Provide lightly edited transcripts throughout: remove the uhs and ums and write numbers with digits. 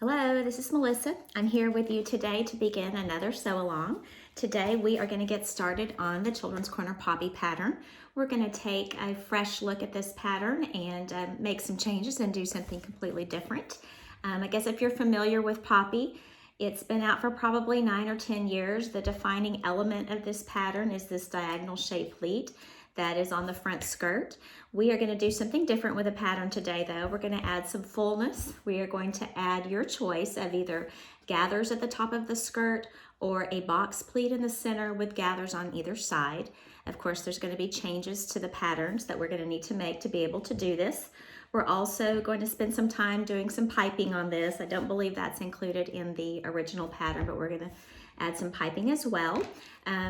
Hello, this is Melissa. I'm here with you today to begin another sew along. Today we are going to get started on the Children's Corner Poppy pattern. We're going to take a fresh look at this pattern and make some changes and do something completely different. I guess if you're familiar with Poppy, it's been out for probably 9 or 10 years. The defining element of this pattern is this diagonal shape pleat that is on the front skirt. We are going to do something different with the pattern today though. We're going to add some fullness. We are going to add your choice of either gathers at the top of the skirt or a box pleat in the center with gathers on either side. Of course, there's going to be changes to the patterns that we're going to need to make to be able to do this. We're also going to spend some time doing some piping on this. I don't believe that's included in the original pattern, but we're going to add some piping as well.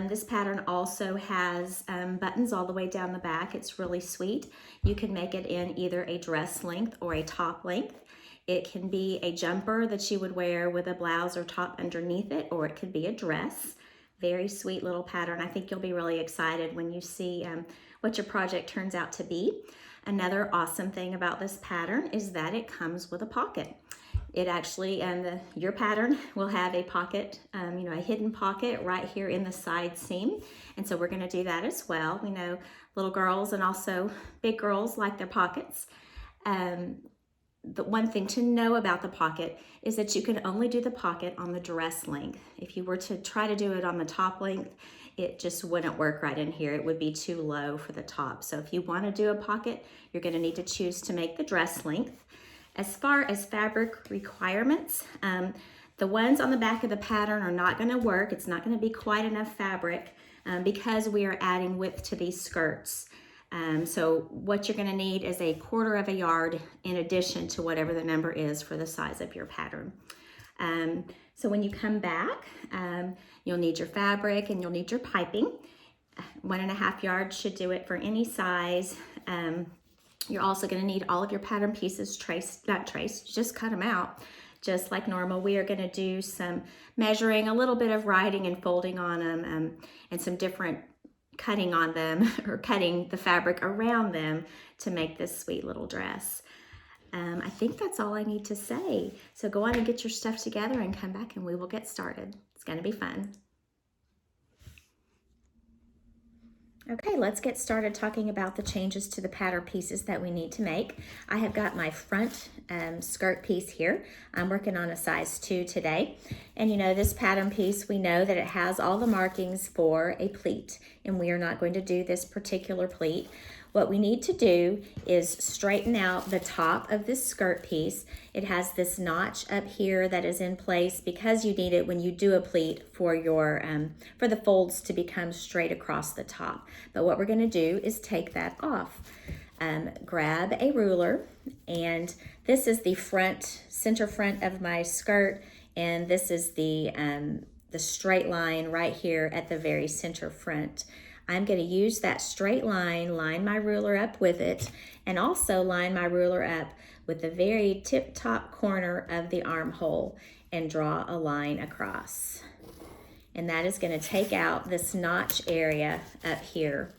This pattern also has buttons all the way down the back. It's really sweet. You can make it in either a dress length or a top length. It can be a jumper that you would wear with a blouse or top underneath it, or it could be a dress. Very sweet little pattern. I think you'll be really excited when you see what your project turns out to be. Another awesome thing about this pattern is that it comes with a pocket. It actually, your pattern will have a pocket, a hidden pocket right here in the side seam. And so we're gonna do that as well. We know little girls and also big girls like their pockets. The one thing to know about the pocket is that you can only do the pocket on the dress length. If you were to try to do it on the top length, it just wouldn't work right in here. It would be too low for the top. So if you wanna do a pocket, you're gonna need to choose to make the dress length. As far as fabric requirements, the ones on the back of the pattern are not going to work. It's not going to be quite enough fabric because we are adding width to these skirts. So what you're going to need is 1/4 of a yard in addition to whatever the number is for the size of your pattern. So when you come back, you'll need your fabric and you'll need your piping. 1.5 yards should do it for any size. You're also going to need all of your pattern pieces not traced, just cut them out just like normal. We are going to do some measuring, a little bit of writing and folding on them, and some different cutting on them or cutting the fabric around them to make this sweet little dress. I think that's all I need to say. So go on and get your stuff together and come back and we will get started. It's going to be fun. Okay, let's get started talking about the changes to the pattern pieces that we need to make. I have got my front skirt piece here. I'm working on a size 2 today. And you know, this pattern piece, we know that it has all the markings for a pleat, and we are not going to do this particular pleat. What we need to do is straighten out the top of this skirt piece. It has this notch up here that is in place because you need it when you do a pleat for your for the folds to become straight across the top. But what we're going to do is take that off. Grab a ruler, and this is the center front of my skirt, and this is the straight line right here at the very center front. I'm going to use that straight line my ruler up with it, and also line my ruler up with the very tip-top corner of the armhole and draw a line across. And that is going to take out this notch area up here.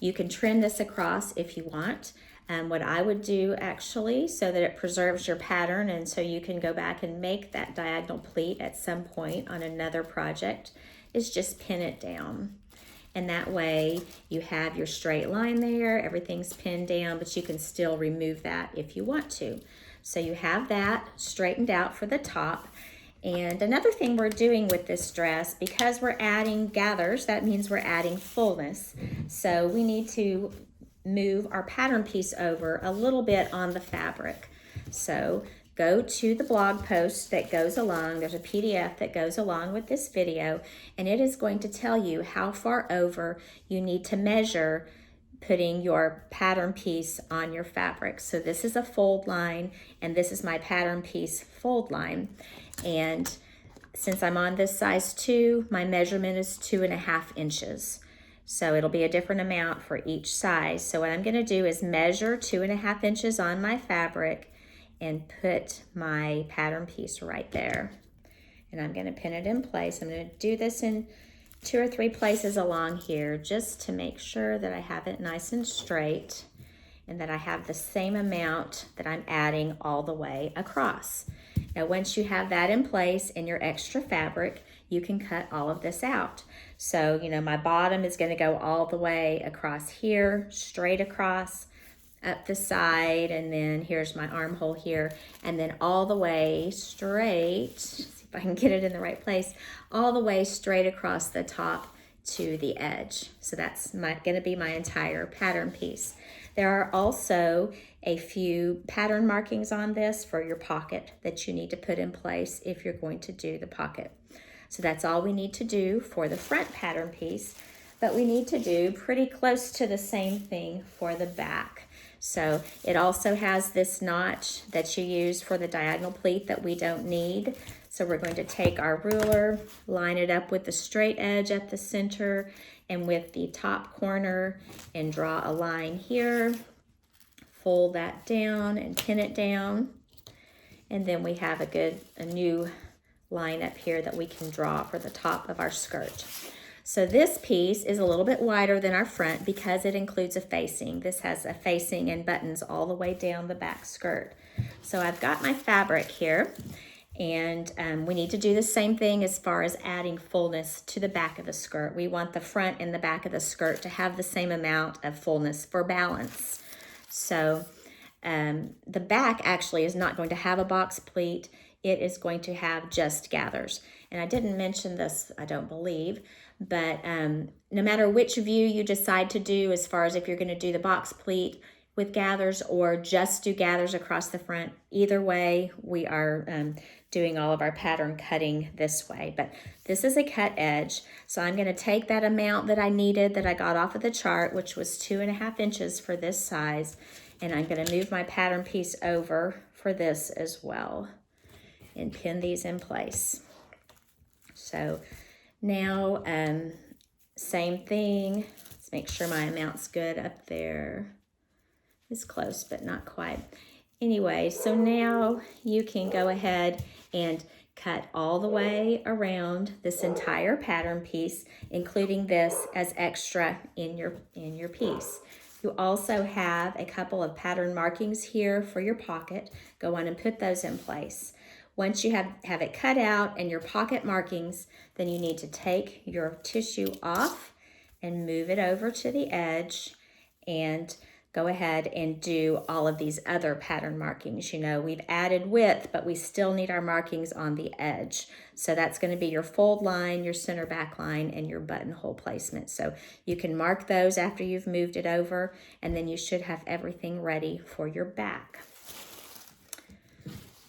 You can trim this across if you want. What I would do actually, so that it preserves your pattern and so you can go back and make that diagonal pleat at some point on another project, is just pin it down. And that way you have your straight line there, everything's pinned down, but you can still remove that if you want to. So you have that straightened out for the top. And another thing we're doing with this dress, because we're adding gathers, that means we're adding fullness. So we need to move our pattern piece over a little bit on the fabric. So go to the blog post that goes along. There's a PDF that goes along with this video, and it is going to tell you how far over you need to measure putting your pattern piece on your fabric. So this is a fold line, and this is my pattern piece fold line. And since I'm on this size 2, my measurement is 2.5 inches. So it'll be a different amount for each size. So what I'm going to do is measure 2.5 inches on my fabric and put my pattern piece right there. And I'm going to pin it in place. I'm going to do this in 2 or 3 places along here just to make sure that I have it nice and straight and that I have the same amount that I'm adding all the way across. Now, once you have that in place and your extra fabric, you can cut all of this out. So, you know, my bottom is going to go all the way across here, straight across, up the side, and then here's my armhole here, and then all the way straight, see if I can get it in the right place, all the way straight across the top to the edge. So that's gonna be my entire pattern piece. There are also a few pattern markings on this for your pocket that you need to put in place if you're going to do the pocket. So that's all we need to do for the front pattern piece, but we need to do pretty close to the same thing for the back. So it also has this notch that you use for the diagonal pleat that we don't need. So we're going to take our ruler, line it up with the straight edge at the center and with the top corner, and draw a line here, fold that down and pin it down. And then we have a new line up here that we can draw for the top of our skirt. So this piece is a little bit wider than our front because it includes a facing. This has a facing and buttons all the way down the back skirt. So I've got my fabric here, and we need to do the same thing as far as adding fullness to the back of the skirt. We want the front and the back of the skirt to have the same amount of fullness for balance. So the back actually is not going to have a box pleat. It is going to have just gathers. And I didn't mention this, I don't believe, but no matter which view you decide to do, as far as if you're going to do the box pleat with gathers or just do gathers across the front, either way, we are doing all of our pattern cutting this way. But this is a cut edge, so I'm going to take that amount that I needed that I got off of the chart, which was 2.5 inches for this size, and I'm going to move my pattern piece over for this as well and pin these in place. So now, same thing. Let's make sure my amount's good up there. It's close, but not quite. Anyway, so now you can go ahead and cut all the way around this entire pattern piece, including this as extra in your piece. You also have a couple of pattern markings here for your pocket. Go on and put those in place. Once you have it cut out and your pocket markings, then you need to take your tissue off and move it over to the edge and go ahead and do all of these other pattern markings. You know, we've added width, but we still need our markings on the edge. So that's going to be your fold line, your center back line, and your buttonhole placement. So you can mark those after you've moved it over, and then you should have everything ready for your back.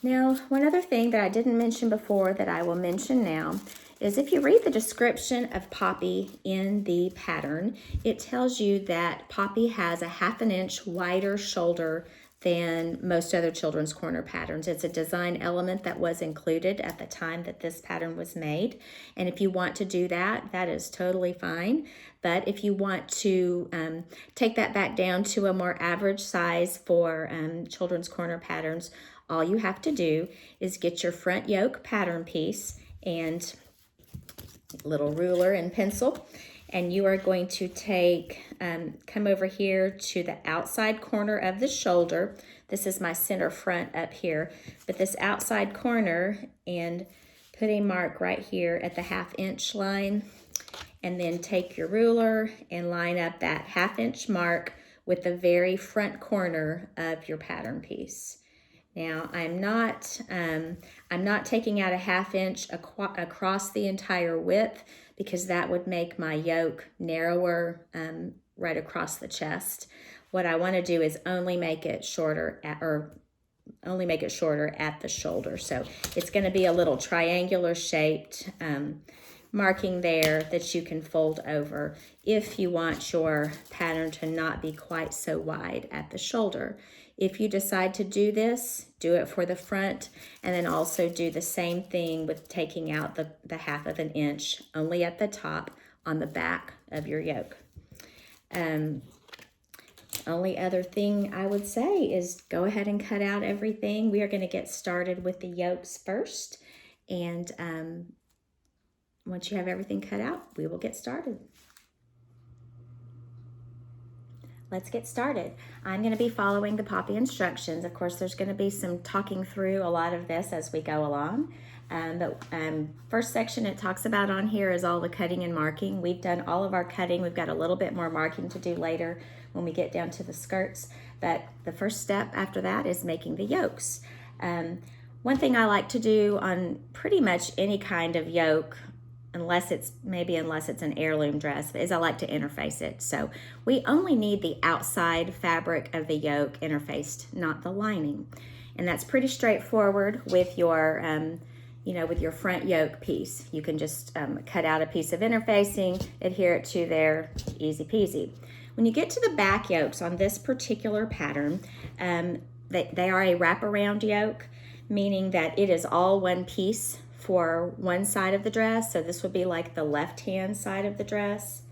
Now, one other thing that I didn't mention before that I will mention now is if you read the description of Poppy in the pattern, it tells you that Poppy has a 1/2 inch wider shoulder than most other children's corner patterns. It's a design element that was included at the time that this pattern was made. And if you want to do that, that is totally fine. But if you want to take that back down to a more average size for children's corner patterns, all you have to do is get your front yoke pattern piece and little ruler and pencil, and you are going to take, come over here to the outside corner of the shoulder. This is my center front up here, but this outside corner, and put a mark right here at the 1/2 inch line, and then take your ruler and line up that 1/2 inch mark with the very front corner of your pattern piece. Now, I'm not taking out a 1/2 inch across the entire width, because that would make my yoke narrower right across the chest. What I want to do is only make it shorter at the shoulder. So it's going to be a little triangular shaped marking there that you can fold over if you want your pattern to not be quite so wide at the shoulder. If you decide to do this, do it for the front, and then also do the same thing with taking out the 1/2 inch only at the top on the back of your yoke. Only other thing I would say is go ahead and cut out everything. We are going to get started with the yokes first, and once you have everything cut out, we will get started. let's get started. I'm going to be following the Poppy instructions. Of course, there's going to be some talking through a lot of this as we go along. First section it talks about on here is all the cutting and marking. We've done all of our cutting. We've got a little bit more marking to do later when we get down to the skirts. But the first step after that is making the yokes. One thing I like to do on pretty much any kind of yoke, unless it's an heirloom dress, is I like to interface it. So we only need the outside fabric of the yoke interfaced, not the lining. And that's pretty straightforward with your with your front yoke piece. You can just cut out a piece of interfacing, adhere it to there, easy peasy. When you get to the back yokes on this particular pattern, they are a wraparound yoke, meaning that it is all one piece for one side of the dress. So this would be like the left-hand side of the dress,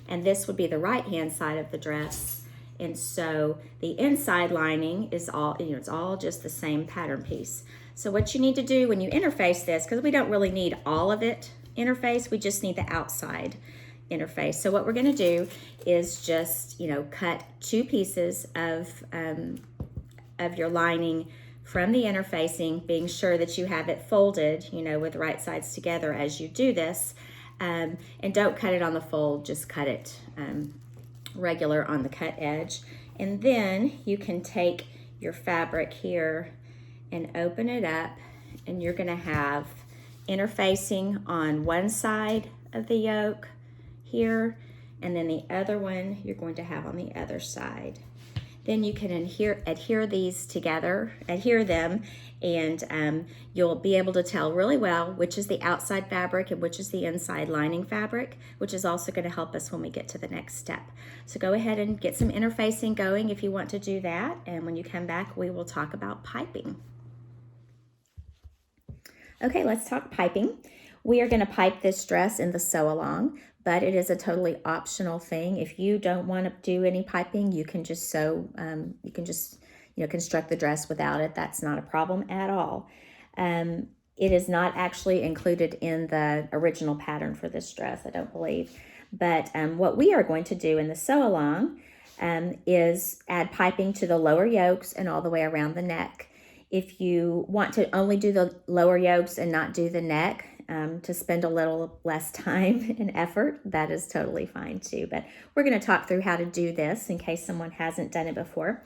and this would be the right-hand side of the dress. And so the inside lining is all, it's all just the same pattern piece. So what you need to do when you interface this, because we don't really need all of it interface, we just need the outside interface. So what we're going to do is just, cut two pieces of your lining from the interfacing, being sure that you have it folded, with the right sides together as you do this. And don't cut it on the fold, just cut it regular on the cut edge. And then you can take your fabric here and open it up, and you're going to have interfacing on one side of the yoke here, and then the other one you're going to have on the other side. Then you can adhere these together, and you'll be able to tell really well which is the outside fabric and which is the inside lining fabric, which is also going to help us when we get to the next step. So go ahead and get some interfacing going if you want to do that, and when you come back we will talk about piping. Okay, let's talk piping. We are going to pipe this dress in the sew along, but it is a totally optional thing. If you don't want to do any piping, you can just sew, construct the dress without it. That's not a problem at all. It is not actually included in the original pattern for this dress, I don't believe. But what we are going to do in the sew along is add piping to the lower yokes and all the way around the neck. If you want to only do the lower yokes and not do the neck, to spend a little less time and effort, that is totally fine too. But we're going to talk through how to do this in case someone hasn't done it before.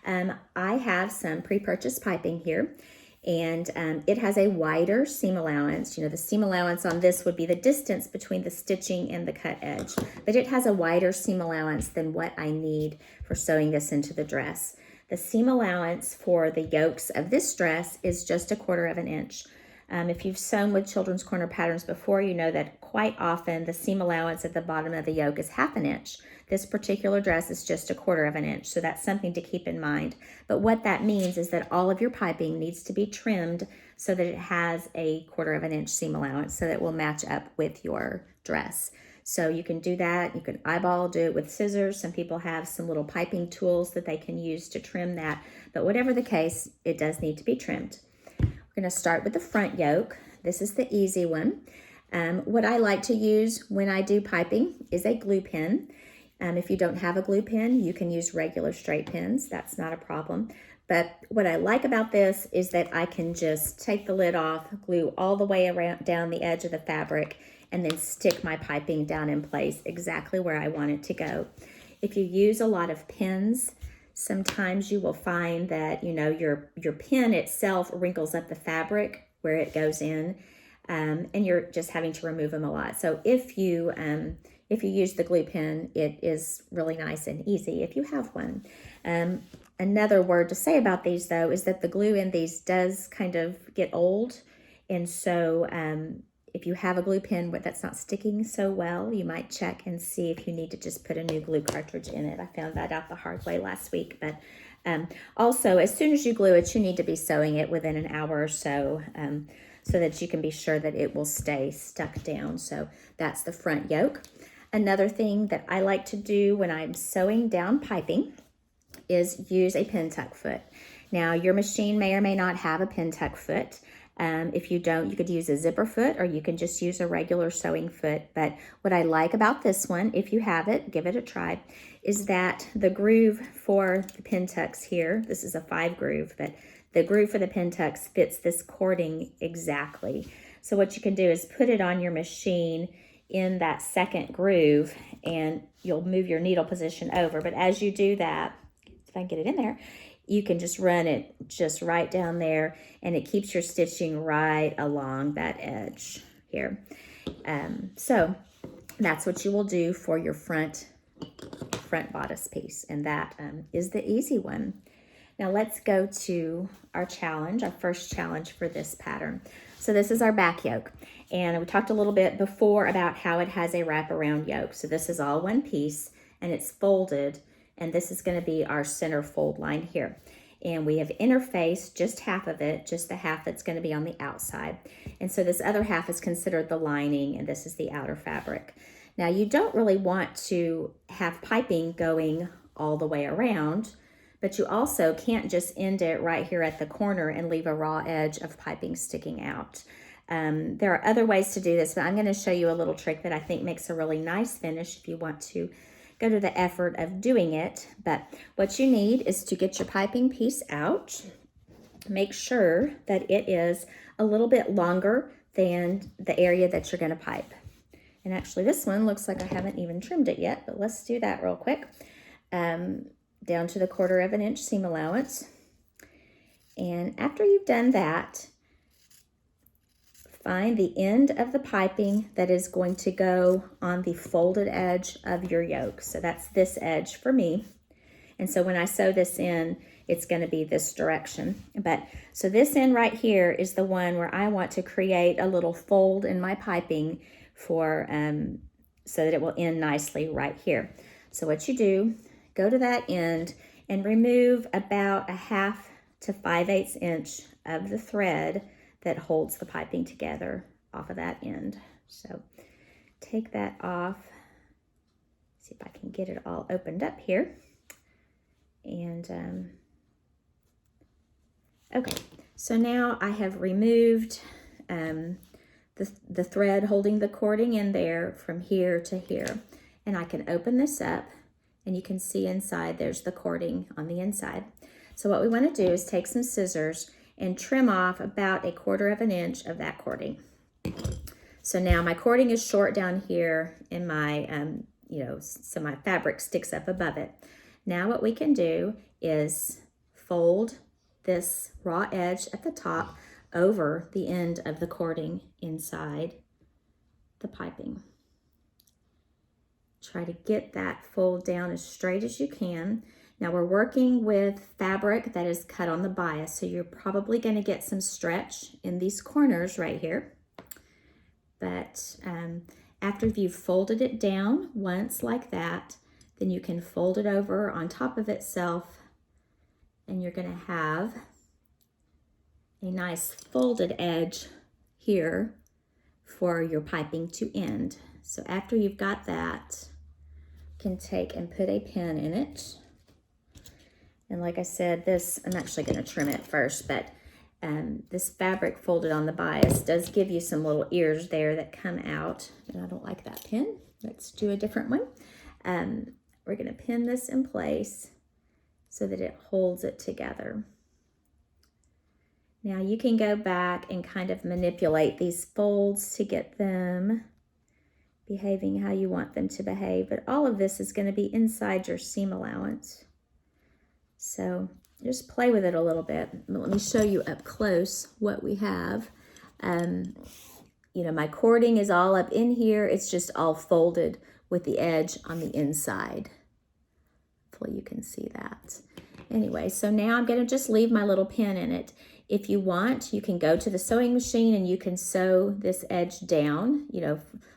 I have some pre-purchased piping here, and it has a wider seam allowance. The seam allowance on this would be the distance between the stitching and the cut edge, but it has a wider seam allowance than what I need for sewing this into the dress. The seam allowance for the yokes of this dress is just 1/4 inch. If you've sewn with Children's Corner patterns before, you know that quite often the seam allowance at the bottom of the yoke is 1/2 inch. This particular dress is just 1/4 inch, so that's something to keep in mind. But what that means is that all of your piping needs to be trimmed so that it has a 1/4 inch seam allowance so that it will match up with your dress. So you can do that. You can eyeball, do it with scissors. Some people have some little piping tools that they can use to trim that. But whatever the case, it does need to be trimmed. We're going to start with the front yoke. This is the easy one. What I like to use when I do piping is a glue pen. If you don't have a glue pen, you can use regular straight pins. That's not a problem. But what I like about this is that I can just take the lid off, glue all the way around down the edge of the fabric, and then stick my piping down in place exactly where I want it to go. If you use a lot of pins, sometimes you will find that, your pin itself wrinkles up the fabric where it goes in, and you're just having to remove them a lot. So if you use the glue pen, it is really nice and easy if you have one. Another word to say about these, though, is that the glue in these does kind of get old, and so if you have a glue pen that's not sticking so well, you might check and see if you need to just put a new glue cartridge in it. I found that out the hard way last week. But also, as soon as you glue it, you need to be sewing it within an hour or so, so that you can be sure that it will stay stuck down. So that's the front yoke. Another thing that I like to do when I'm sewing down piping is use a pin tuck foot. Now, your machine may or may not have a pin tuck foot. If you don't, you could use a zipper foot or you can just use a regular sewing foot. But what I like about this one, if you have it, give it a try, is that the groove for the pin tucks here, this is a 5 groove, but the groove for the pin tucks fits this cording exactly. So what you can do is put it on your machine in that second groove and you'll move your needle position over. But as you do that, if I can get it in there, you can just run it just right down there and it keeps your stitching right along that edge here. So that's what you will do for your front bodice piece, and that is the easy one. Now let's go to our challenge, our first challenge for this pattern. So this is our back yoke, and we talked a little bit before about how it has a wraparound yoke. So this is all one piece and it's folded, and this is going to be our center fold line here. And we have interfaced just half of it, just the half that's going to be on the outside. And so this other half is considered the lining, and this is the outer fabric. Now you don't really want to have piping going all the way around, but you also can't just end it right here at the corner and leave a raw edge of piping sticking out. There are other ways to do this, but I'm going to show you a little trick that I think makes a really nice finish if you want to go to the effort of doing it. But what you need is to get your piping piece out. Make sure that it is a little bit longer than the area that you're going to pipe. And actually this one looks like I haven't even trimmed it yet, but let's do that real quick. Down to the 1/4 inch seam allowance. And after you've done that, find the end of the piping that is going to go on the folded edge of your yoke. So that's this edge for me. And so when I sew this in, it's going to be this direction. But so this end right here is the one where I want to create a little fold in my piping for so that it will end nicely right here. So what you do, go to that end and remove about 1/2 to 5/8 inch of the thread that holds the piping together off of that end. So take that off. See if I can get it all opened up here. And okay, so now I have removed the thread holding the cording in there from here to here. And I can open this up and you can see inside there's the cording on the inside. So what we want to do is take some scissors and trim off about 1/4 inch of that cording. So now my cording is short down here in my, so my fabric sticks up above it. Now what we can do is fold this raw edge at the top over the end of the cording inside the piping. Try to get that fold down as straight as you can. Now we're working with fabric that is cut on the bias, so you're probably going to get some stretch in these corners right here. But after you've folded it down once like that, then you can fold it over on top of itself, and you're going to have a nice folded edge here for your piping to end. So after you've got that, you can take and put a pin in it. And like I said, I'm actually going to trim it first, but this fabric folded on the bias does give you some little ears there that come out. And I don't like that pin. Let's do a different one. We're going to pin this in place so that it holds it together. Now you can go back and kind of manipulate these folds to get them behaving how you want them to behave, but all of this is going to be inside your seam allowance. So just play with it a little bit. Let me show you up close what we have. My cording is all up in here. It's just all folded with the edge on the inside. Hopefully you can see that. Anyway, so now I'm going to just leave my little pin in it. If you want, you can go to the sewing machine and you can sew this edge down,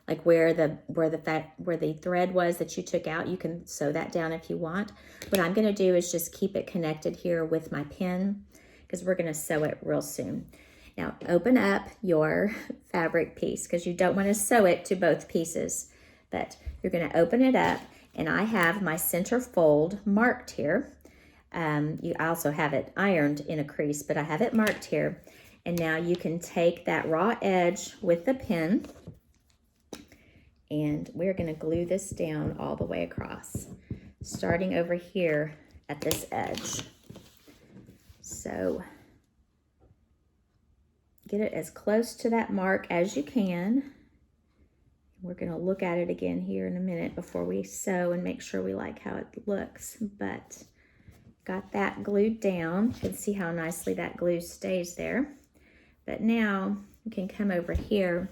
like where the thread was that you took out. You can sew that down if you want. What I'm going to do is just keep it connected here with my pin because we're going to sew it real soon. Now open up your fabric piece because you don't want to sew it to both pieces, but you're going to open it up, and I have my center fold marked here. I also have it ironed in a crease, but I have it marked here. And now you can take that raw edge with the pin, and we're going to glue this down all the way across, starting over here at this edge. So get it as close to that mark as you can. We're going to look at it again here in a minute before we sew and make sure we like how it looks. But got that glued down. You can see how nicely that glue stays there. But now you can come over here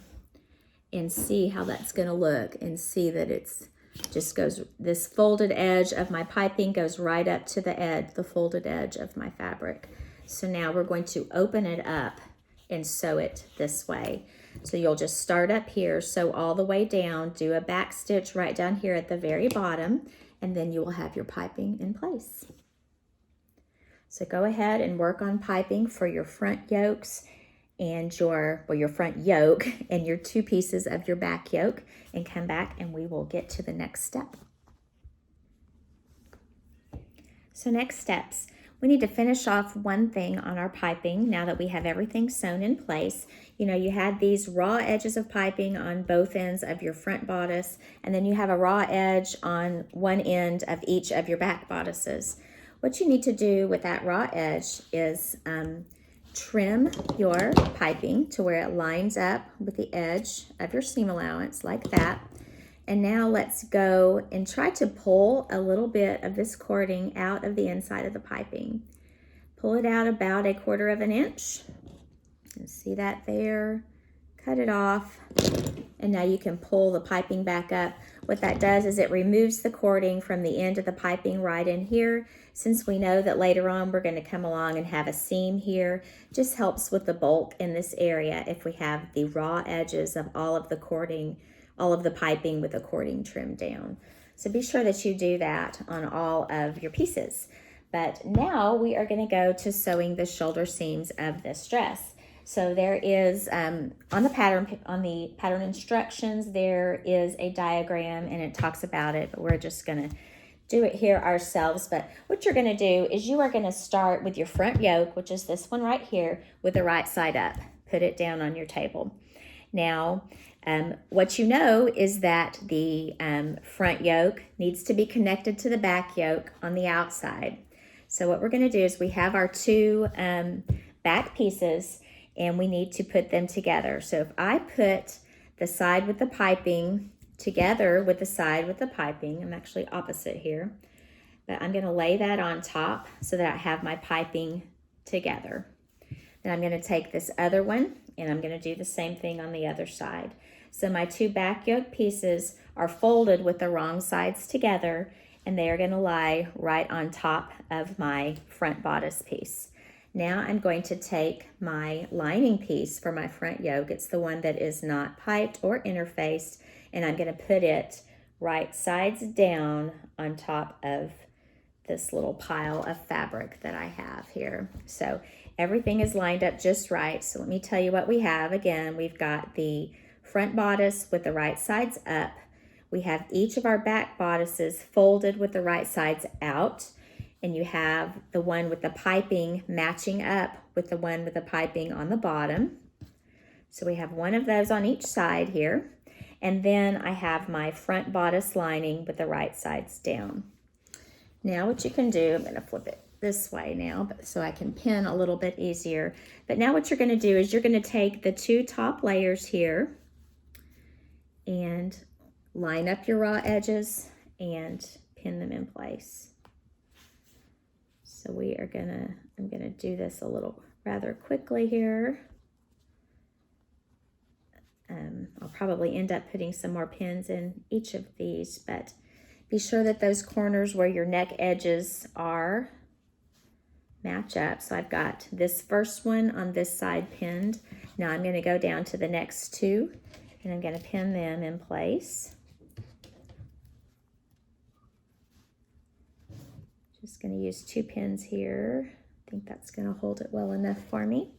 and see how that's going to look, and see that it's just goes, this folded edge of my piping goes right up to the edge, the folded edge of my fabric. So now we're going to open it up and sew it this way. So you'll just start up here, sew all the way down, do a back stitch right down here at the very bottom, and then you will have your piping in place. So go ahead and work on piping for your front yokes and your front yoke and your 2 pieces of your back yoke, and come back and we will get to the next step. So next steps, we need to finish off one thing on our piping now that we have everything sewn in place. You know, you had these raw edges of piping on both ends of your front bodice, and then you have a raw edge on one end of each of your back bodices. What you need to do with that raw edge is trim your piping to where it lines up with the edge of your seam allowance like that. And now let's go and try to pull a little bit of this cording out of the inside of the piping. Pull it out about 1/4 inch. You see that there? Cut it off. And now you can pull the piping back up. What that does is it removes the cording from the end of the piping right in here. Since we know that later on we're going to come along and have a seam here, just helps with the bulk in this area if we have the raw edges of all of the cording, all of the piping with the cording trimmed down. So be sure that you do that on all of your pieces. But now we are going to go to sewing the shoulder seams of this dress. So there is, on the pattern instructions, there is a diagram and it talks about it, but we're just going to do it here ourselves. But what you're going to do is you are going to start with your front yoke, which is this one right here, with the right side up. Put it down on your table. Now, what you know is that the front yoke needs to be connected to the back yoke on the outside. So what we're going to do is we have our 2 back pieces, and we need to put them together. So if I put the side with the piping together with the side with the piping, I'm actually opposite here, but I'm going to lay that on top so that I have my piping together. Then I'm going to take this other one and I'm going to do the same thing on the other side. So my 2 back yoke pieces are folded with the wrong sides together, and they are going to lie right on top of my front bodice piece. Now I'm going to take my lining piece for my front yoke. It's the one that is not piped or interfaced, and I'm going to put it right sides down on top of this little pile of fabric that I have here. So everything is lined up just right. So let me tell you what we have. Again, we've got the front bodice with the right sides up. We have each of our back bodices folded with the right sides out. And you have the one with the piping matching up with the one with the piping on the bottom. So we have one of those on each side here. And then I have my front bodice lining with the right sides down. Now what you can do, I'm going to flip it this way now so I can pin a little bit easier. But now what you're going to do is you're going to take the 2 top layers here and line up your raw edges and pin them in place. So I'm gonna do this a little rather quickly here. I'll probably end up putting some more pins in each of these, but be sure that those corners where your neck edges are match up. So I've got this first one on this side pinned. Now I'm gonna go down to the next 2 and I'm gonna pin them in place. Just going to use 2 pins here. I think that's going to hold it well enough for me.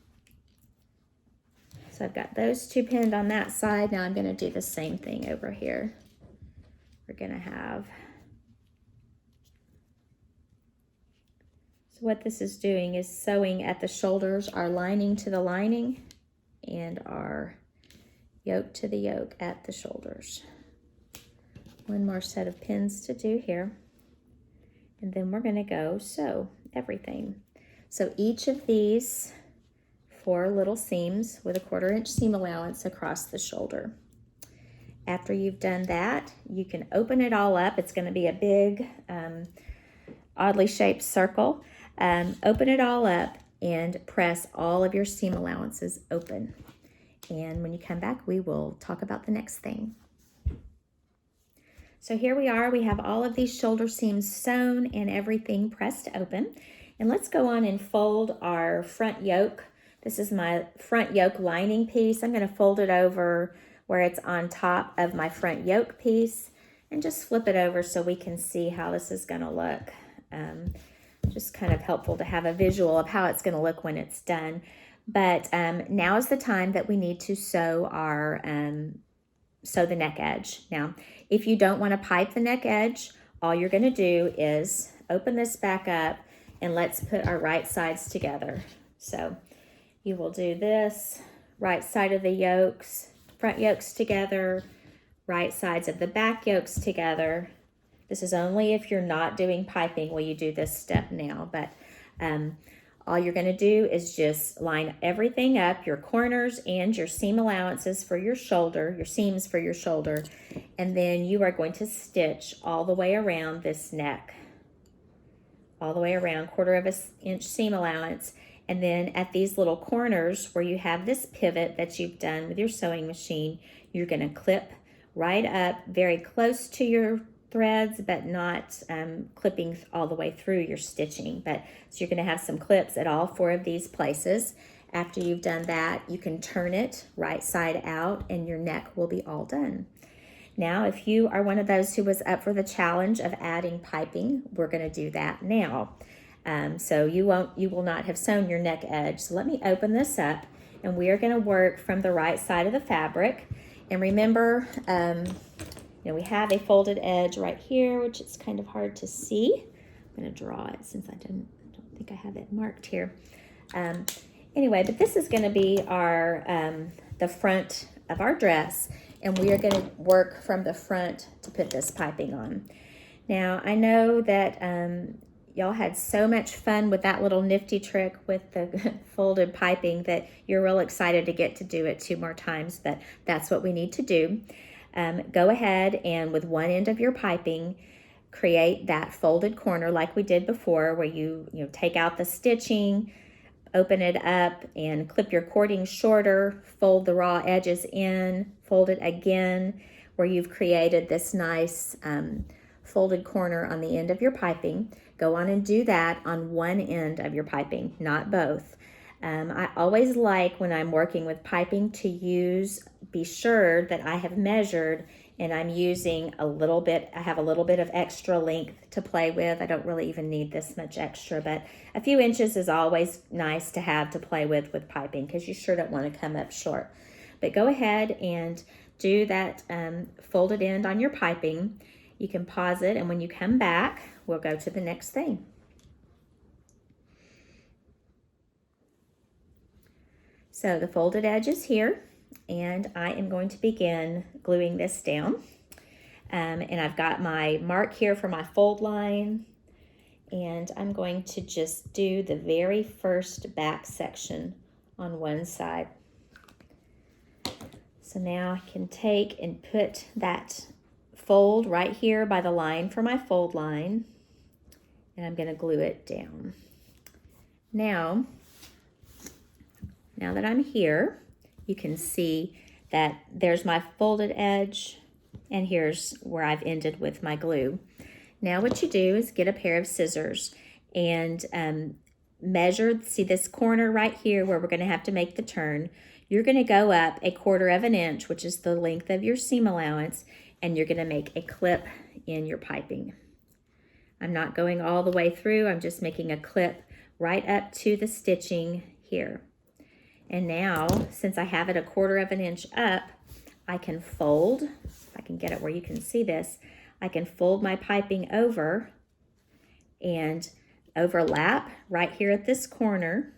So I've got those 2 pinned on that side. Now I'm going to do the same thing over here. We're going to have, so what this is doing is sewing at the shoulders, our lining to the lining, and our yoke to the yoke at the shoulders. One more set of pins to do here. And then we're going to go sew everything. So each of these 4 little seams with a 1/4 inch seam allowance across the shoulder. After you've done that, you can open it all up. It's going to be a big, oddly shaped circle. Open it all up and press all of your seam allowances open. And when you come back, we will talk about the next thing. So here we are. We have all of these shoulder seams sewn and everything pressed open. And let's go on and fold our front yoke. This is my front yoke lining piece. I'm going to fold it over where it's on top of my front yoke piece and just flip it over so we can see how this is going to look. Just kind of helpful to have a visual of how it's going to look when it's done. But now is the time that we need to sew our sew the neck edge. Now, if you don't want to pipe the neck edge, all you're going to do is open this back up and let's put our right sides together. So you will do this, right side of the yokes, front yokes together, right sides of the back yokes together. This is only if you're not doing piping will you do this step now, but all you're going to do is just line everything up, your corners and your seam allowances for your shoulder, your seams for your shoulder, and then you are going to stitch all the way around this neck, all the way around, 1/4 inch seam allowance. And then at these little corners where you have this pivot that you've done with your sewing machine, you're going to clip right up very close to your threads, but not clipping all the way through your stitching. So you're going to have some clips at all 4 of these places. After you've done that, you can turn it right side out and your neck will be all done. Now, if you are one of those who was up for the challenge of adding piping, we're going to do that now. So you will not have sewn your neck edge. So let me open this up and we are going to work from the right side of the fabric. And remember, we have a folded edge right here, which is kind of hard to see. I'm going to draw it since I don't think I have it marked here. Anyway, but this is going to be our the front of our dress, and we are going to work from the front to put this piping on. Now, I know that y'all had so much fun with that little nifty trick with the folded piping that you're real excited to get to do it 2 more times, but that's what we need to do. Go ahead and with one end of your piping, create that folded corner like we did before, where you take out the stitching, open it up and clip your cording shorter, fold the raw edges in, fold it again, where you've created this nice folded corner on the end of your piping. Go on and do that on one end of your piping, not both. I always like when I'm working with piping to be sure that I have measured and I'm using a little bit, I have a little bit of extra length to play with. I don't really even need this much extra, but a few inches is always nice to have to play with piping because you sure don't want to come up short. But go ahead and do that folded end on your piping. You can pause it, and when you come back, we'll go to the next thing. So the folded edge is here, and I am going to begin gluing this down. And I've got my mark here for my fold line, and I'm going to just do the very first back section on one side. So now I can take and put that fold right here by the line for my fold line, and I'm going to glue it down. Now that I'm here, you can see that there's my folded edge, and here's where I've ended with my glue. Now what you do is get a pair of scissors and measure, see this corner right here where we're going to have to make the turn. You're going to go up 1/4 inch, which is the length of your seam allowance, and you're going to make a clip in your piping. I'm not going all the way through, I'm just making a clip right up to the stitching here. And now, since I have it 1/4 inch up, I can fold, if I can get it where you can see this, I can fold my piping over and overlap right here at this corner.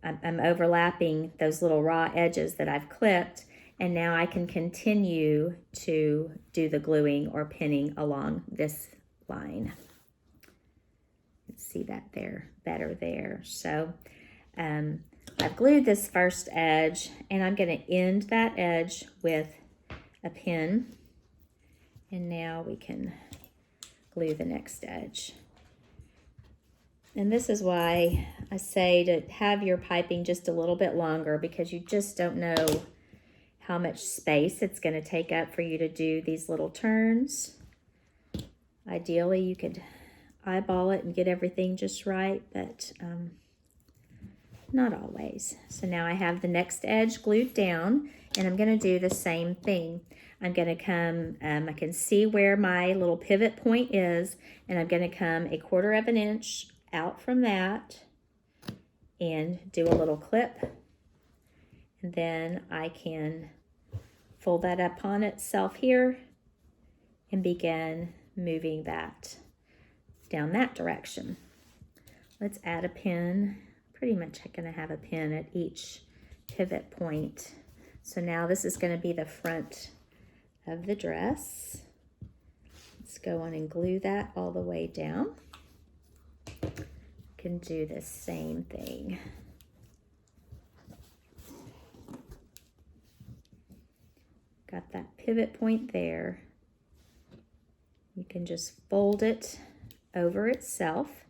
I'm overlapping those little raw edges that I've clipped, and now I can continue to do the gluing or pinning along this line. Let's see that there better there. So I've glued this first edge, and I'm going to end that edge with a pin, and now we can glue the next edge. And this is why I say to have your piping just a little bit longer, because you just don't know how much space it's going to take up for you to do these little turns. Ideally, you could eyeball it and get everything just right, but not always. So now I have the next edge glued down, and I'm going to do the same thing. I'm going to come, I can see where my little pivot point is, and I'm going to come 1/4 of an inch out from that and do a little clip, and then I can fold that up on itself here and begin moving that down that direction. Let's add a pin. Pretty much going to have a pin at each pivot point. So now this is going to be the front of the dress. Let's go on and glue that all the way down. Can do the same thing. Got that pivot point there. You can just fold it over itself.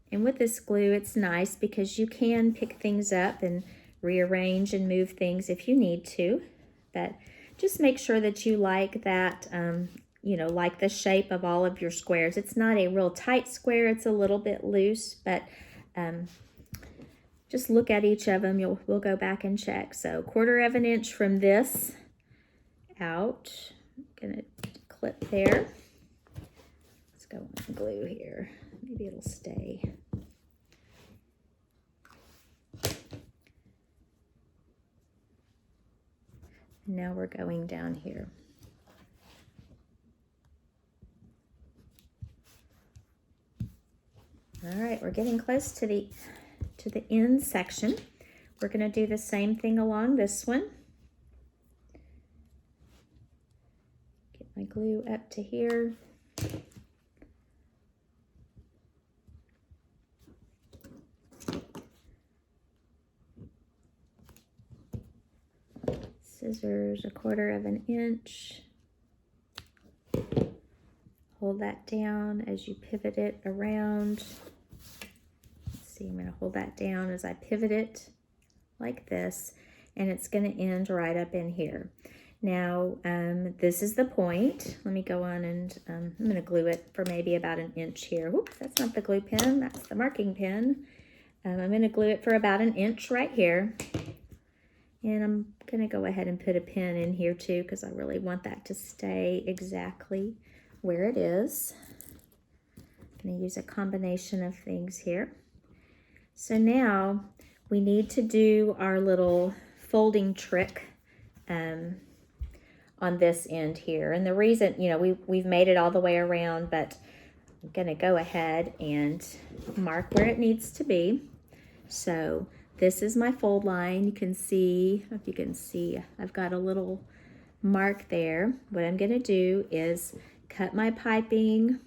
And with this glue, it's nice because you can pick things up and rearrange and move things if you need to. But just make sure that you like that, you know, like the shape of all of your squares. It's not a real tight square, it's a little bit loose, but just look at each of them. We'll go back and check. So 1/4 of an inch from this out. I'm gonna clip there. Let's go on glue here. Maybe it'll stay. Now we're going down here. All right, we're getting close to the end section. We're going to do the same thing along this one. Get my glue up to here. Scissors 1/4 of an inch. Hold that down as you pivot it around. Let's see, I'm going to hold that down as I pivot it like this, and it's going to end right up in here. Now, this is the point. Let me go on and I'm going to glue it for maybe about an inch here. Whoops, that's not the glue pen, that's the marking pen. I'm going to glue it for about an inch right here. And I'm going to go ahead and put a pin in here too, because I really want that to stay exactly where it is. I'm going to use a combination of things here. So now we need to do our little folding trick on this end here. And the reason, you know, we've made it all the way around, but I'm going to go ahead and mark where it needs to be. So this is my fold line. You can see, if you can see, I've got a little mark there. What I'm going to do is cut my piping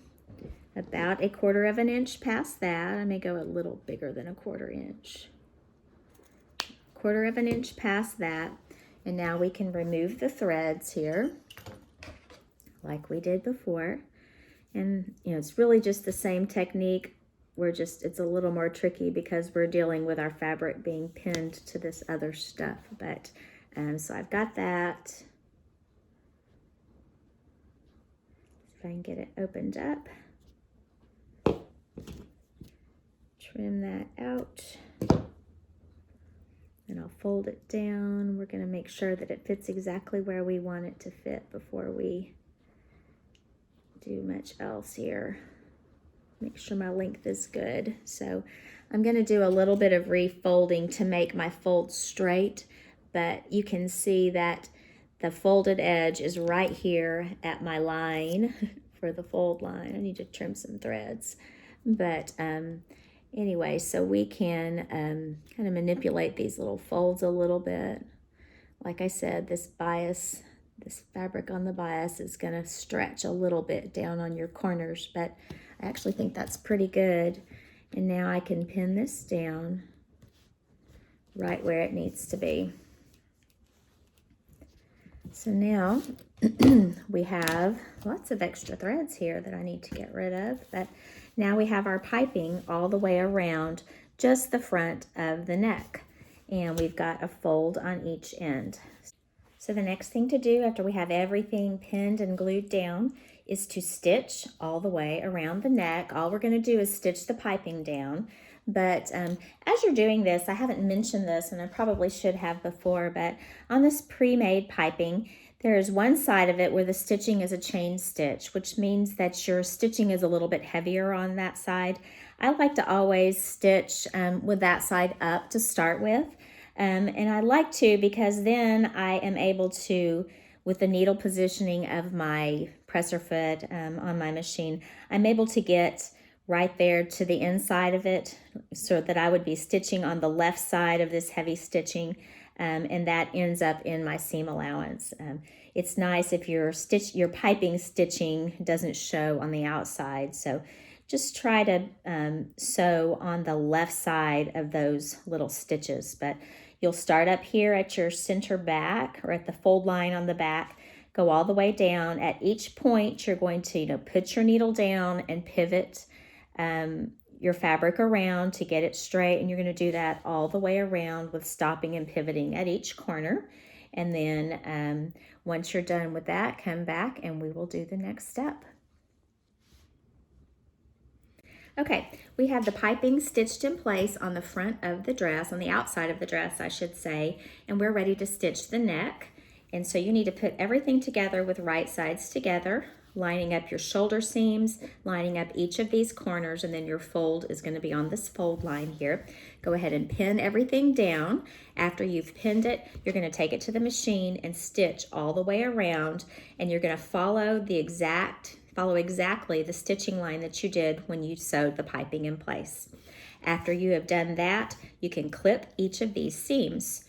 about 1/4 of an inch past that. I may go a little bigger than 1/4 inch. 1/4 of an inch past that. And now we can remove the threads here like we did before. And you know, it's really just the same technique. It's a little more tricky because we're dealing with our fabric being pinned to this other stuff. But so I've got that. If I can get it opened up. Trim that out. And I'll fold it down. We're going to make sure that it fits exactly where we want it to fit before we do much else here. Make sure my length is good. So I'm going to do a little bit of refolding to make my fold straight, but you can see that the folded edge is right here at my line for the fold line. I need to trim some threads. But anyway, so we can kind of manipulate these little folds a little bit. Like I said, this fabric on the bias is going to stretch a little bit down on your corners, but I actually think that's pretty good. And now I can pin this down right where it needs to be. So now we have lots of extra threads here that I need to get rid of, but now we have our piping all the way around just the front of the neck, and we've got a fold on each end. So the next thing to do after we have everything pinned and glued down is to stitch all the way around the neck. All we're going to do is stitch the piping down. But as you're doing this, I haven't mentioned this, and I probably should have before, but on this pre-made piping, there is one side of it where the stitching is a chain stitch, which means that your stitching is a little bit heavier on that side. I like to always stitch with that side up to start with. And I like to because then I am able to, with the needle positioning of my presser foot on my machine, I'm able to get right there to the inside of it so that I would be stitching on the left side of this heavy stitching, and that ends up in my seam allowance. It's nice if your piping stitching doesn't show on the outside, so just try to sew on the left side of those little stitches. But you'll start up here at your center back or at the fold line on the back, go all the way down. At each point, you're going to put your needle down and pivot your fabric around to get it straight, and you're going to do that all the way around with stopping and pivoting at each corner. And then once you're done with that, come back and we will do the next step. Okay, we have the piping stitched in place on the front of the dress, on the outside of the dress, I should say, and we're ready to stitch the neck. And so you need to put everything together with right sides together, lining up your shoulder seams, lining up each of these corners, and then your fold is going to be on this fold line here. Go ahead and pin everything down. After you've pinned it, you're going to take it to the machine and stitch all the way around, and you're going to follow exactly the stitching line that you did when you sewed the piping in place. After you have done that, you can clip each of these seams.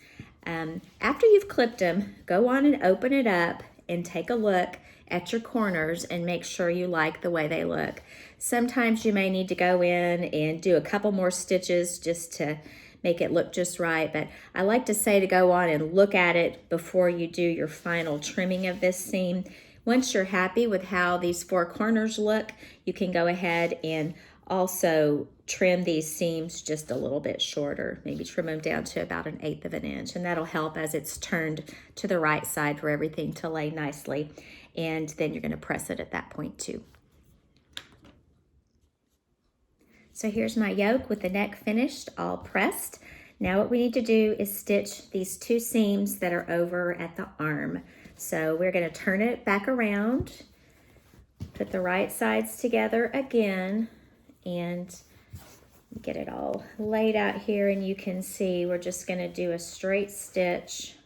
After you've clipped them, go on and open it up and take a look at your corners and make sure you like the way they look. Sometimes you may need to go in and do a couple more stitches just to make it look just right, but I like to say to go on and look at it before you do your final trimming of this seam. Once you're happy with how these four corners look, you can go ahead and also trim these seams just a little bit shorter, maybe trim them down to about 1/8 of an inch, and that'll help as it's turned to the right side for everything to lay nicely. And then you're going to press it at that point too. So here's my yoke with the neck finished, all pressed. Now what we need to do is stitch these two seams that are over at the arm. So we're going to turn it back around, put the right sides together again, and get it all laid out here, and you can see we're just going to do a straight stitch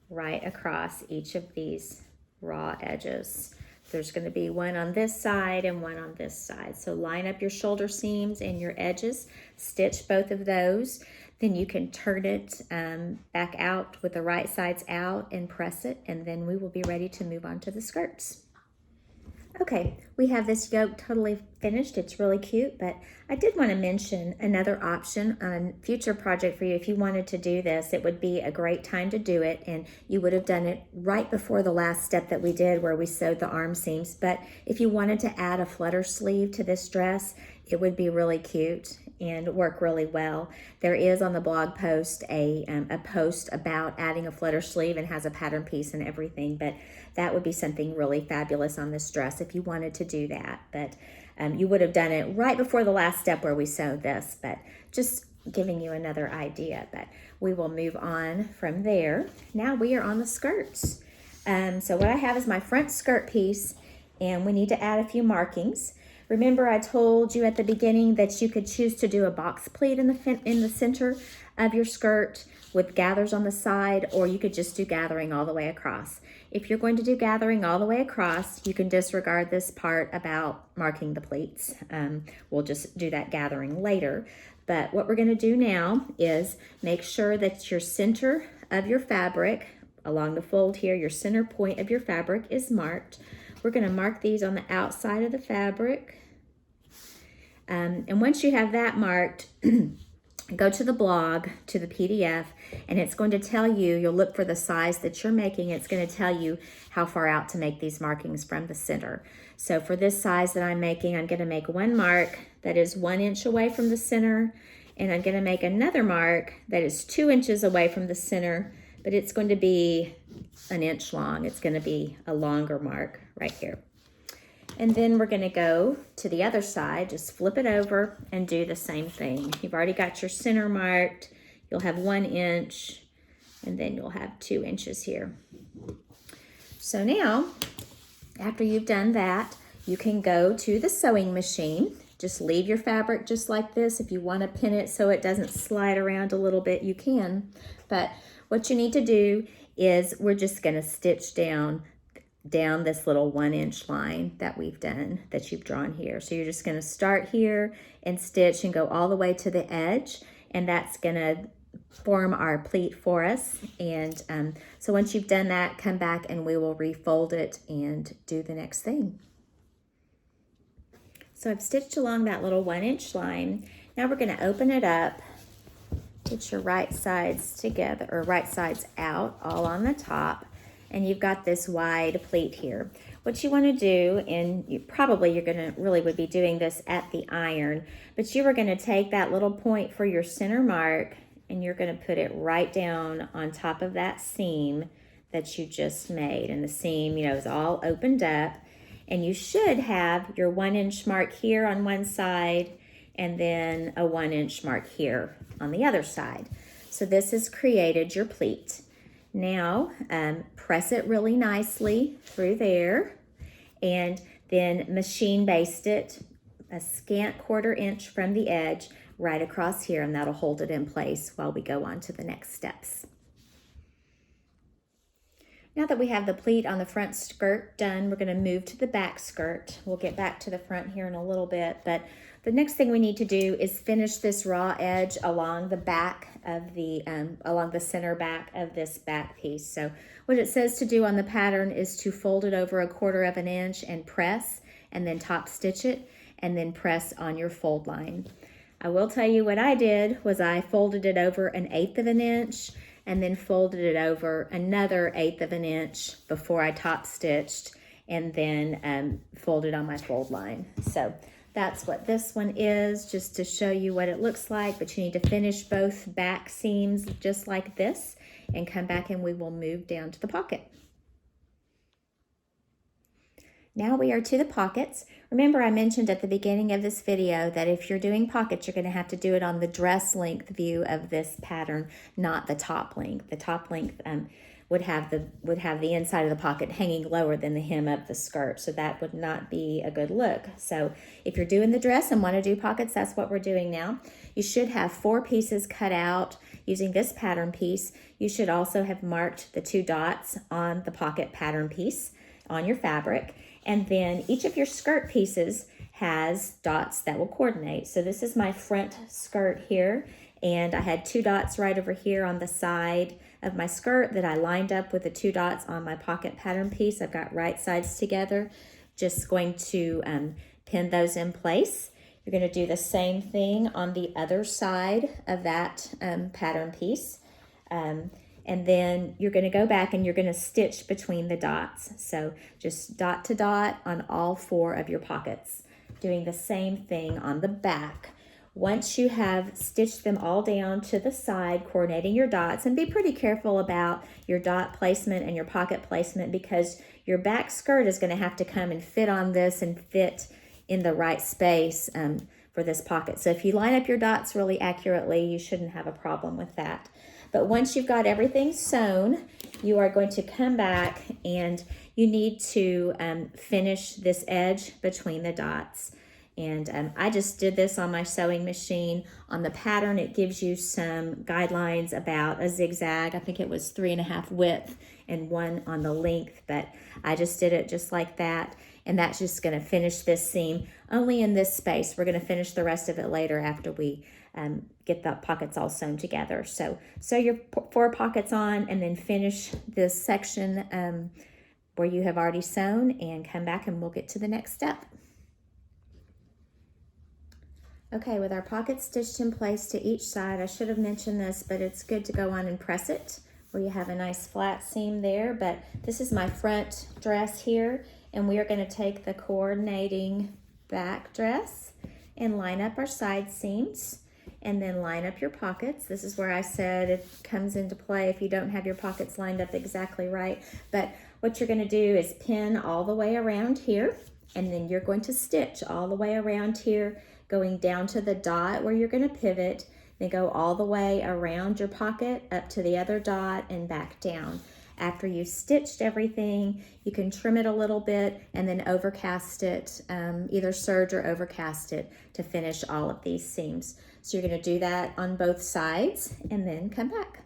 right across each of these raw edges. There's going to be one on this side and one on this side. So line up your shoulder seams and your edges, stitch both of those. Then you can turn it back out with the right sides out and press it, and then we will be ready to move on to the skirts. Okay, we have this yoke totally finished. It's really cute, but I did want to mention another option on a future project for you. If you wanted to do this, it would be a great time to do it, and you would have done it right before the last step that we did where we sewed the arm seams. But if you wanted to add a flutter sleeve to this dress, it would be really cute and work really well. There is on the blog post a post about adding a flutter sleeve, and has a pattern piece and everything, but that would be something really fabulous on this dress if you wanted to do that. But you would have done it right before the last step where we sewed this, but just giving you another idea. But we will move on from there. Now we are on the skirts. So what I have is my front skirt piece, and we need to add a few markings. Remember I told you at the beginning that you could choose to do a box pleat in the center of your skirt with gathers on the side, or you could just do gathering all the way across. If you're going to do gathering all the way across, you can disregard this part about marking the pleats. We'll just do that gathering later. But what we're going to do now is make sure that your center of your fabric, along the fold here, your center point of your fabric is marked. We're going to mark these on the outside of the fabric. And once you have that marked, go to the blog, to the PDF, and it's going to tell you, you'll look for the size that you're making. It's going to tell you how far out to make these markings from the center. So for this size that I'm making, I'm going to make one mark that is 1 inch away from the center, and I'm going to make another mark that is 2 inches away from the center, but it's going to be 1 inch long. It's going to be a longer mark right here. And then we're going to go to the other side, just flip it over and do the same thing. You've already got your center marked. You'll have 1 inch, and then you'll have 2 inches here. So now, after you've done that, you can go to the sewing machine. Just leave your fabric just like this. If you want to pin it so it doesn't slide around a little bit, you can. But what you need to do is we're just going to stitch down this little 1 inch line that we've done, that you've drawn here. So you're just going to start here and stitch and go all the way to the edge, and that's going to form our pleat for us. And so once you've done that, come back and we will refold it and do the next thing. So I've stitched along that little 1 inch line. Now we're going to open it up, get your right sides together, or right sides out, all on the top. And you've got this wide pleat here. What you want to do, and you're going to really would be doing this at the iron, but you are going to take that little point for your center mark and you're going to put it right down on top of that seam that you just made. And the seam, is all opened up, and you should have your 1 inch mark here on one side and then a 1 inch mark here on the other side. So this has created your pleat. Now, press it really nicely through there, and then machine baste it a scant 1/4 inch from the edge right across here, and that'll hold it in place while we go on to the next steps. Now that we have the pleat on the front skirt done, we're going to move to the back skirt. We'll get back to the front here in a little bit, but the next thing we need to do is finish this raw edge along the back of the, along the center back of this back piece. So what it says to do on the pattern is to fold it over 1/4 inch and press, and then top stitch it, and then press on your fold line. I will tell you what I did was I folded it over 1/8 inch and then folded it over another 1/8 inch before I top stitched, and then folded on my fold line. So that's what this one is, just to show you what it looks like, but you need to finish both back seams just like this and come back and we will move down to the pocket. Now we are to the pockets. Remember, I mentioned at the beginning of this video that if you're doing pockets, you're going to have to do it on the dress length view of this pattern, not the top length. The top length would have the inside of the pocket hanging lower than the hem of the skirt, so that would not be a good look. So if you're doing the dress and want to do pockets, that's what we're doing now. You should have 4 pieces cut out using this pattern piece. You should also have marked the 2 dots on the pocket pattern piece on your fabric. And then each of your skirt pieces has dots that will coordinate. So this is my front skirt here, and I had 2 dots right over here on the side of my skirt that I lined up with the 2 dots on my pocket pattern piece. I've got right sides together. Just going to pin those in place. You're going to do the same thing on the other side of that pattern piece. And then you're going to go back and you're going to stitch between the dots. So just dot to dot on all 4 of your pockets. Doing the same thing on the back. Once you have stitched them all down to the side, coordinating your dots, and be pretty careful about your dot placement and your pocket placement, because your back skirt is going to have to come and fit on this and fit in the right space for this pocket. So if you line up your dots really accurately, you shouldn't have a problem with that. But once you've got everything sewn, you are going to come back and you need to finish this edge between the dots. And I just did this on my sewing machine. On the pattern, it gives you some guidelines about a zigzag. I think it was 3.5 width and 1 on the length, but I just did it just like that. And that's just gonna finish this seam only in this space. We're gonna finish the rest of it later after we get the pockets all sewn together. So sew your 4 pockets on and then finish this section where you have already sewn, and come back and we'll get to the next step. Okay, with our pockets stitched in place to each side, I should have mentioned this, but it's good to go on and press it where you have a nice flat seam there. But this is my front dress here, and we are going to take the coordinating back dress and line up our side seams, and then line up your pockets. This is where I said it comes into play if you don't have your pockets lined up exactly right. But what you're going to do is pin all the way around here, and then you're going to stitch all the way around here, going down to the dot where you're going to pivot, then go all the way around your pocket up to the other dot and back down. After you've stitched everything, you can trim it a little bit and then overcast it, either serge or overcast it to finish all of these seams. So you're going to do that on both sides and then come back.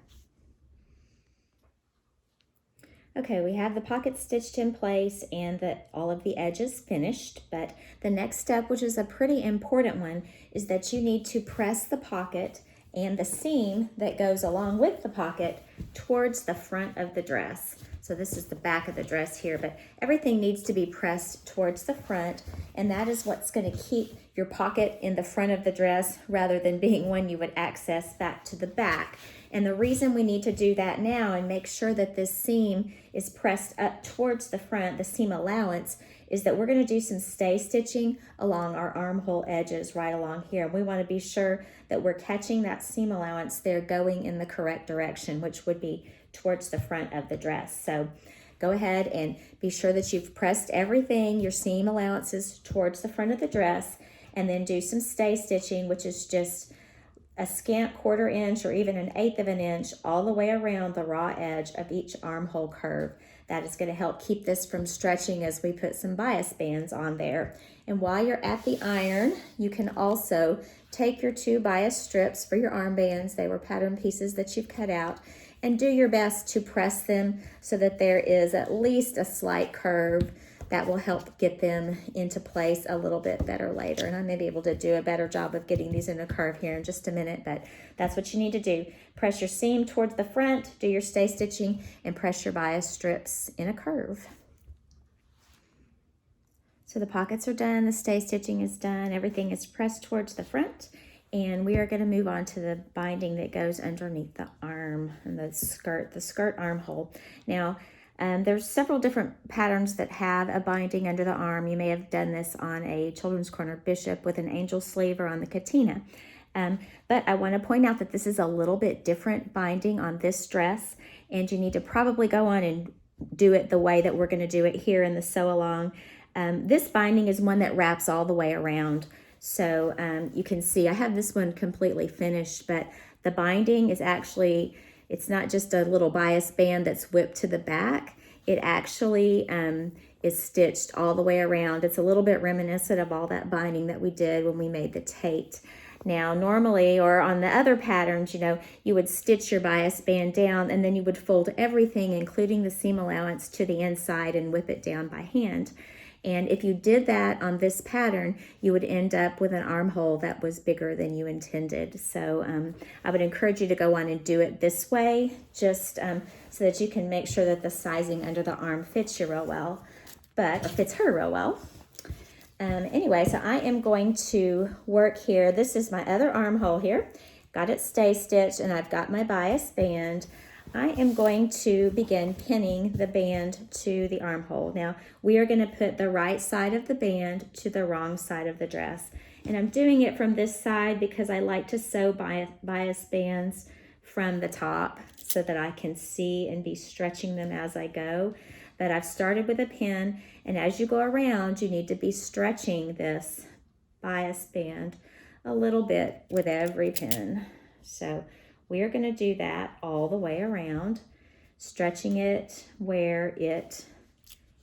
Okay, we have the pocket stitched in place and all of the edges finished, but the next step, which is a pretty important one, is that you need to press the pocket and the seam that goes along with the pocket towards the front of the dress. So this is the back of the dress here, but everything needs to be pressed towards the front, and that is what's going to keep your pocket in the front of the dress rather than being one you would access back to the back. And the reason we need to do that now and make sure that this seam is pressed up towards the front, the seam allowance, is that we're going to do some stay stitching along our armhole edges right along here. And we want to be sure that we're catching that seam allowance there going in the correct direction, which would be towards the front of the dress. So go ahead and be sure that you've pressed everything, your seam allowances, towards the front of the dress, and then do some stay stitching, which is just a scant 1/4 inch or even 1/8 of an inch all the way around the raw edge of each armhole curve. That is going to help keep this from stretching as we put some bias bands on there. And while you're at the iron, you can also take your 2 bias strips for your armbands. They were pattern pieces that you've cut out, and do your best to press them so that there is at least a slight curve. That will help get them into place a little bit better later. And I may be able to do a better job of getting these in a curve here in just a minute, but that's what you need to do. Press your seam towards the front, do your stay stitching, and press your bias strips in a curve. So the pockets are done, the stay stitching is done, everything is pressed towards the front, and we are going to move on to the binding that goes underneath the arm and the skirt armhole. Now, there's several different patterns that have a binding under the arm. You may have done this on a Children's Corner Bishop with an angel sleeve or on the Katina. But I want to point out that this is a little bit different binding on this dress, and you need to probably go on and do it the way that we're going to do it here in the sew along. This binding is one that wraps all the way around. So you can see I have this one completely finished, but the binding is actually, it's not just a little bias band that's whipped to the back. It actually is stitched all the way around. It's a little bit reminiscent of all that binding that we did when we made the Tate. Now, normally, or on the other patterns, you would stitch your bias band down and then you would fold everything, including the seam allowance, to the inside and whip it down by hand. And if you did that on this pattern, you would end up with an armhole that was bigger than you intended. So I would encourage you to go on and do it this way, just so that you can make sure that the sizing under the arm fits you real well, but fits her real well. Anyway, so I am going to work here. This is my other armhole here. Got it stay stitched, and I've got my bias band. I am going to begin pinning the band to the armhole. Now, we are going to put the right side of the band to the wrong side of the dress. And I'm doing it from this side because I like to sew bias bands from the top so that I can see and be stretching them as I go. But I've started with a pin, and as you go around, you need to be stretching this bias band a little bit with every pin. So we are going to do that all the way around, stretching it where it,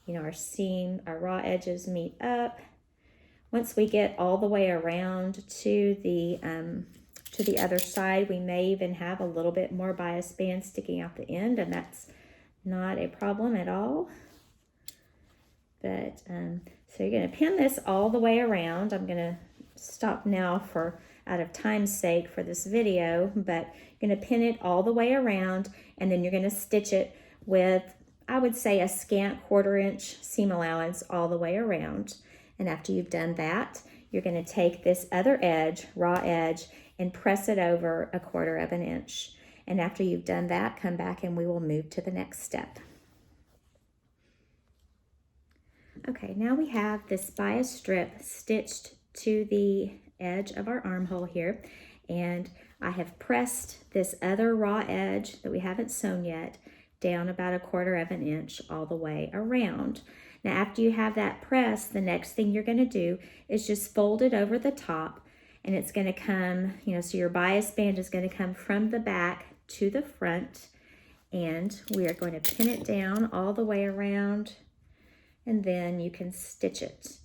our seam, our raw edges meet up. Once we get all the way around to the other side, we may even have a little bit more bias band sticking out the end, and that's not a problem at all. But so you're going to pin this all the way around. I'm going to stop now for out of time's sake for this video, but you're going to pin it all the way around, and then you're going to stitch it with, I would say, a scant 1/4 inch seam allowance all the way around. And after you've done that, you're going to take this other edge, raw edge, and press it over a 1/4 inch. And after you've done that, come back and we will move to the next step. Okay, now we have this bias strip stitched to the edge of our armhole here, and I have pressed this other raw edge that we haven't sewn yet down about a 1/4 inch all the way around. Now after you have that pressed, the next thing you're going to do is just fold it over the top, and it's going to come, so your bias band is going to come from the back to the front, and we are going to pin it down all the way around, and then you can stitch it.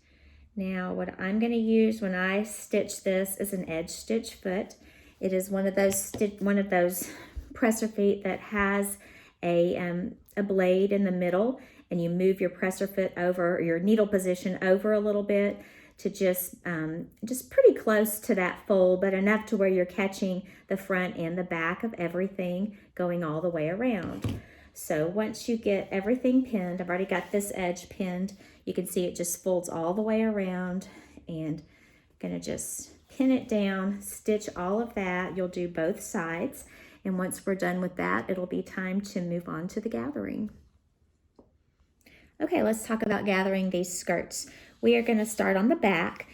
Now what I'm going to use when I stitch this is an edge stitch foot. It is one of those presser feet that has a blade in the middle, and you move your presser foot over, or your needle position over a little bit to just pretty close to that fold, but enough to where you're catching the front and the back of everything going all the way around. So once you get everything pinned, I've already got this edge pinned, you can see it just folds all the way around, and I'm gonna just pin it down, stitch all of that. You'll do both sides, and once we're done with that, it'll be time to move on to the gathering. Okay, let's talk about gathering these skirts. We are gonna start on the back.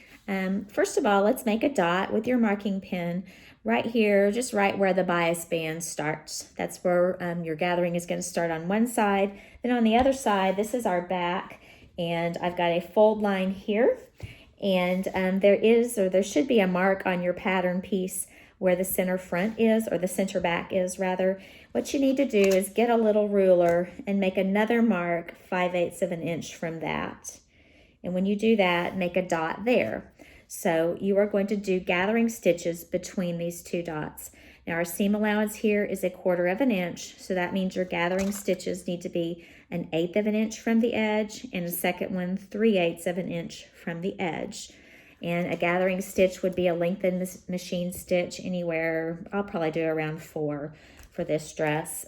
First of all, let's make a dot with your marking pin right here, just right where the bias band starts. That's where your gathering is going to start on one side. Then on the other side, this is our back, and I've got a fold line here, and there should be a mark on your pattern piece where the center front is, or the center back is rather. What you need to do is get a little ruler and make another mark 5/8 of an inch from that. And when you do that, make a dot there. So you are going to do gathering stitches between these two dots. Now our seam allowance here is a 1/4 inch, so that means your gathering stitches need to be 1/8 of an inch from the edge, and a second one 3/8 of an inch from the edge. And a gathering stitch would be a lengthened machine stitch anywhere, I'll probably do around 4 for this dress.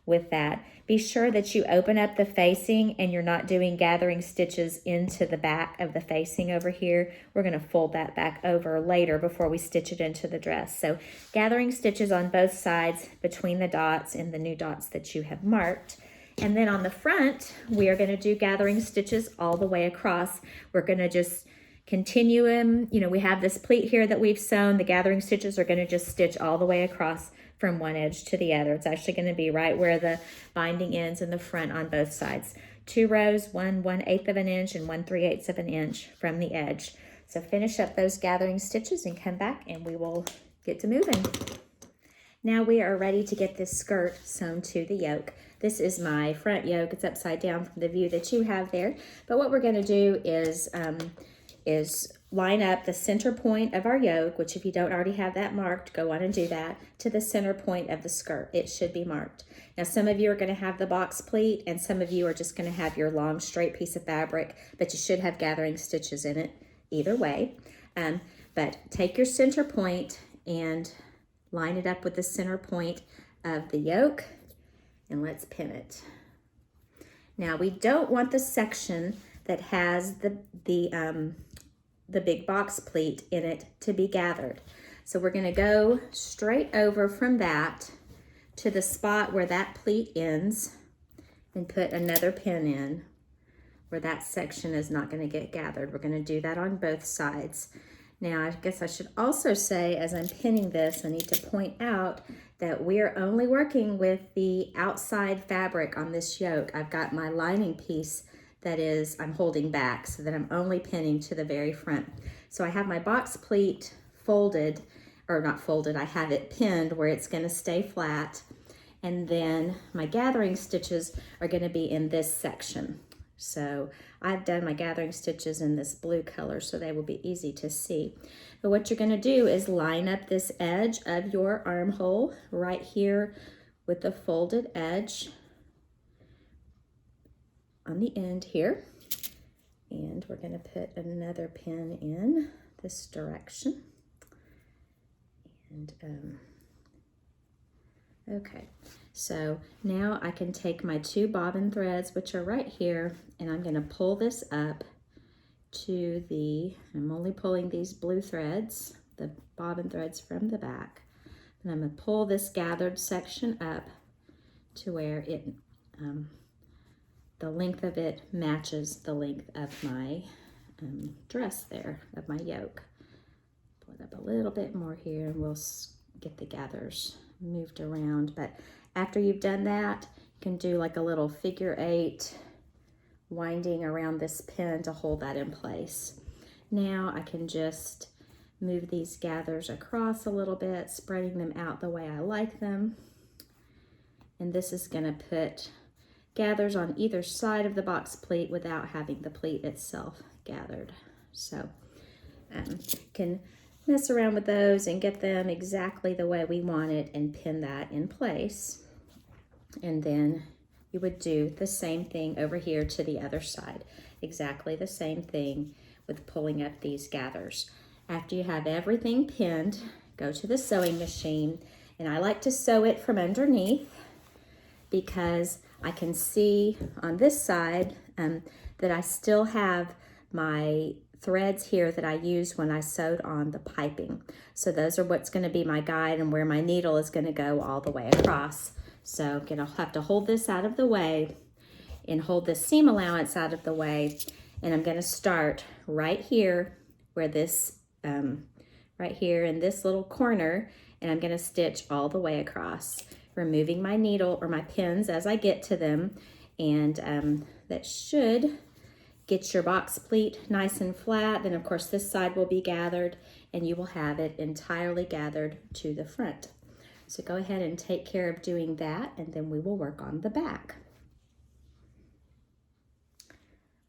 With that, be sure that you open up the facing and you're not doing gathering stitches into the back of the facing over here. We're going to fold that back over later before we stitch it into the dress. So gathering stitches on both sides between the dots and the new dots that you have marked. And then on the front, we are going to do gathering stitches all the way across. We're going to just continue them. We have this pleat here that we've sewn. The gathering stitches are going to just stitch all the way across from one edge to the other. It's actually going to be right where the binding ends in the front on both sides. 2 rows, one 1/8 of an inch and one 3/8 of an inch from the edge. So finish up those gathering stitches and come back and we will get to moving. Now we are ready to get this skirt sewn to the yoke. This is my front yoke. It's upside down from the view that you have there. But what we're going to do is line up the center point of our yoke, which if you don't already have that marked, go on and do that, to the center point of the skirt. It should be marked. Now some of you are going to have the box pleat, and some of you are just going to have your long straight piece of fabric, but you should have gathering stitches in it either way. But take your center point and line it up with the center point of the yoke, and let's pin it. Now we don't want the section that has the big box pleat in it to be gathered. So we're going to go straight over from that to the spot where that pleat ends and put another pin in where that section is not going to get gathered. We're going to do that on both sides. Now I guess I should also say, as I'm pinning this, I need to point out that we are only working with the outside fabric on this yoke. I've got my lining piece that is, I'm holding back so that I'm only pinning to the very front. So I have my box pleat folded, or not folded, I have it pinned where it's going to stay flat. And then my gathering stitches are going to be in this section. So I've done my gathering stitches in this blue color so they will be easy to see. But what you're going to do is line up this edge of your armhole right here with the folded edge on the end here. And we're going to put another pin in this direction. And okay, so now I can take my 2 bobbin threads, which are right here, and I'm going to pull this up to I'm only pulling these blue threads, the bobbin threads from the back, and I'm going to pull this gathered section up to where it, the length of it matches the length of my dress there, of my yoke. Pull it up a little bit more here and we'll get the gathers moved around. But after you've done that, you can do like a little figure 8 winding around this pin to hold that in place. Now I can just move these gathers across a little bit, spreading them out the way I like them. And this is going to put gathers on either side of the box pleat without having the pleat itself gathered. So can mess around with those and get them exactly the way we want it and pin that in place. And then you would do the same thing over here to the other side. Exactly the same thing with pulling up these gathers. After you have everything pinned, go to the sewing machine, and I like to sew it from underneath because I can see on this side that I still have my threads here that I used when I sewed on the piping. So those are what's going to be my guide and where my needle is going to go all the way across. So I'll have to hold this out of the way and hold this seam allowance out of the way. And I'm going to start right here where this, right here in this little corner, and I'm going to stitch all the way across, removing my needle or my pins as I get to them. And that should get your box pleat nice and flat. Then of course this side will be gathered and you will have it entirely gathered to the front. So go ahead and take care of doing that, and then we will work on the back.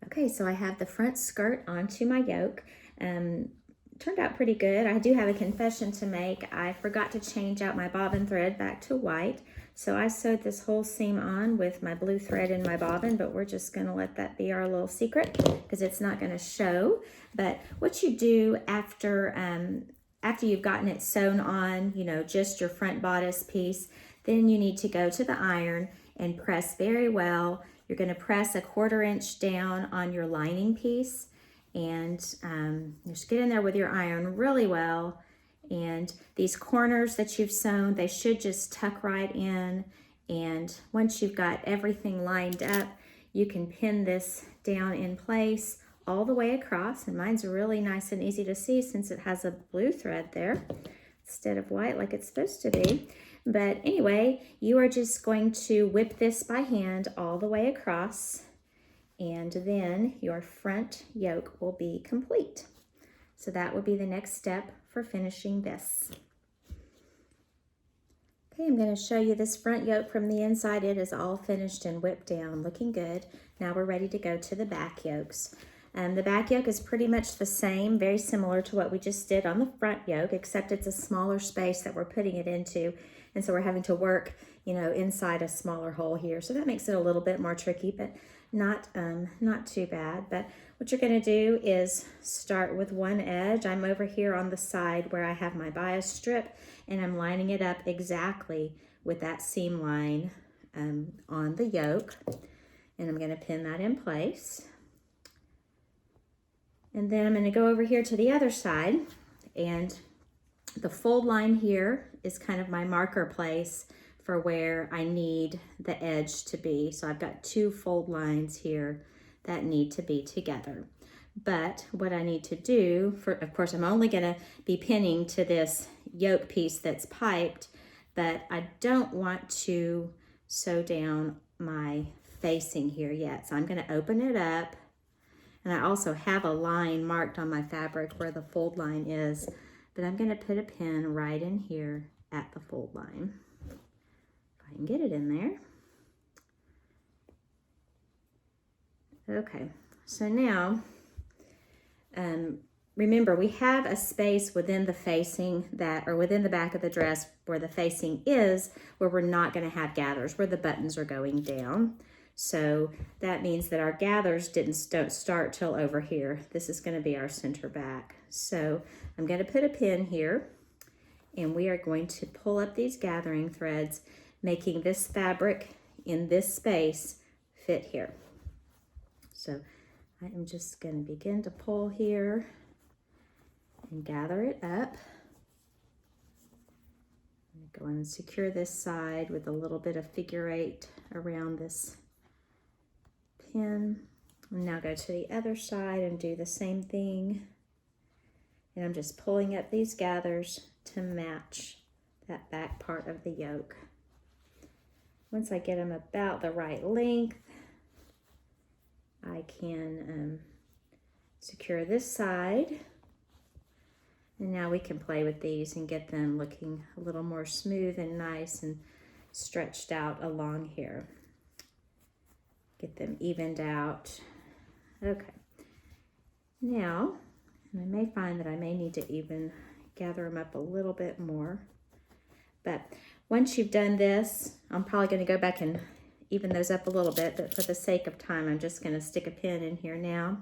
Okay, so I have the front skirt onto my yoke. Turned out pretty good. I do have a confession to make. I forgot to change out my bobbin thread back to white. So I sewed this whole seam on with my blue thread in my bobbin, but we're just gonna let that be our little secret because it's not gonna show. But what you do after you've gotten it sewn on, you know, just your front bodice piece, then you need to go to the iron and press very well. You're gonna press a 1/4 inch down on your lining piece, and just get in there with your iron really well. And these corners that you've sewn, they should just tuck right in. And once you've got everything lined up, you can pin this down in place all the way across. And mine's really nice and easy to see since it has a blue thread there instead of white like it's supposed to be. But anyway, you are just going to whip this by hand all the way across, and then your front yoke will be complete. So that will be the next step for finishing this. Okay, I'm going to show you this front yoke from the inside. It is all finished and whipped down, looking good. Now we're ready to go to the back yokes. The back yoke is pretty much the same, very similar to what we just did on the front yoke, except it's a smaller space that we're putting it into. And so we're having to work, you know, inside a smaller hole here. So that makes it a little bit more tricky, but not too bad. But what you're going to do is start with one edge. I'm over here on the side where I have my bias strip, and I'm lining it up exactly with that seam line on the yoke. And I'm going to pin that in place. And then I'm going to go over here to the other side, and the fold line here is kind of my marker place for where I need the edge to be. So I've got 2 fold lines here that need to be together. But what I need to do, of course, I'm only going to be pinning to this yoke piece that's piped, but I don't want to sew down my facing here yet. So I'm going to open it up. And I also have a line marked on my fabric where the fold line is, but I'm going to put a pin right in here at the fold line. If I can get it in there. Okay, so now, remember we have a space within the facing that, or within the back of the dress where the facing is, where we're not going to have gathers, where the buttons are going down. So that means that our gathers don't start till over here. This is going to be our center back. So I'm going to put a pin here, and we are going to pull up these gathering threads, making this fabric in this space fit here. So I am just going to begin to pull here and gather it up. Go in and secure this side with a little bit of figure 8 around this pin. And now go to the other side and do the same thing. And I'm just pulling up these gathers to match that back part of the yoke. Once I get them about the right length, I can secure this side. And now we can play with these and get them looking a little more smooth and nice and stretched out along here. Get them evened out. Okay. Now, and I may find that I may need to even gather them up a little bit more. But once you've done this, I'm probably going to go back and even those up a little bit, but for the sake of time, I'm just going to stick a pin in here now.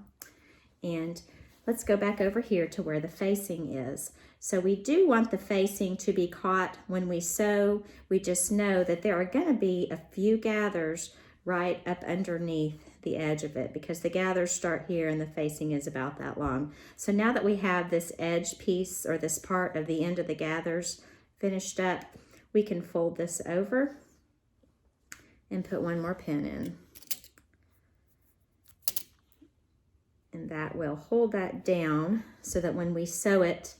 And let's go back over here to where the facing is. So we do want the facing to be caught when we sew. We just know that there are going to be a few gathers right up underneath the edge of it, because the gathers start here and the facing is about that long. So now that we have this edge piece, or this part of the end of the gathers finished up, we can fold this over and put one more pin in. And that will hold that down so that when we sew it,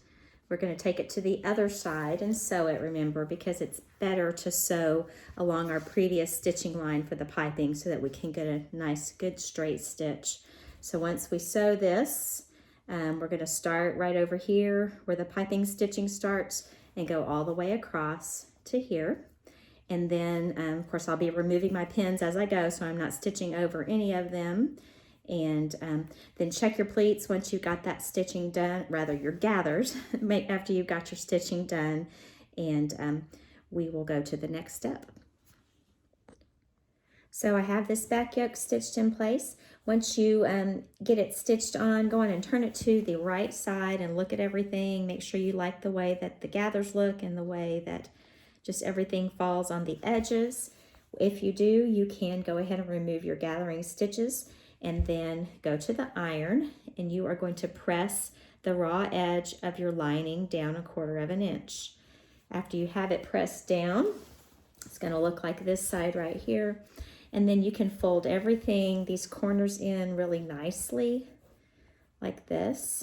we're going to take it to the other side and sew it, remember, because it's better to sew along our previous stitching line for the piping so that we can get a nice, good straight stitch. So once we sew this, we're going to start right over here where the piping stitching starts and go all the way across to here. And then, of course, I'll be removing my pins as I go, so I'm not stitching over any of them. And then check your pleats once you've got that stitching done, rather your gathers, after you've got your stitching done, and we will go to the next step. So I have this back yoke stitched in place. Once you get it stitched on, go on and turn it to the right side and look at everything. Make sure you like the way that the gathers look and the way that just everything falls on the edges. If you do, you can go ahead and remove your gathering stitches and then go to the iron, and you are going to press the raw edge of your lining down 1/4 inch. After you have it pressed down, it's going to look like this side right here. And then you can fold everything, these corners in really nicely, like this.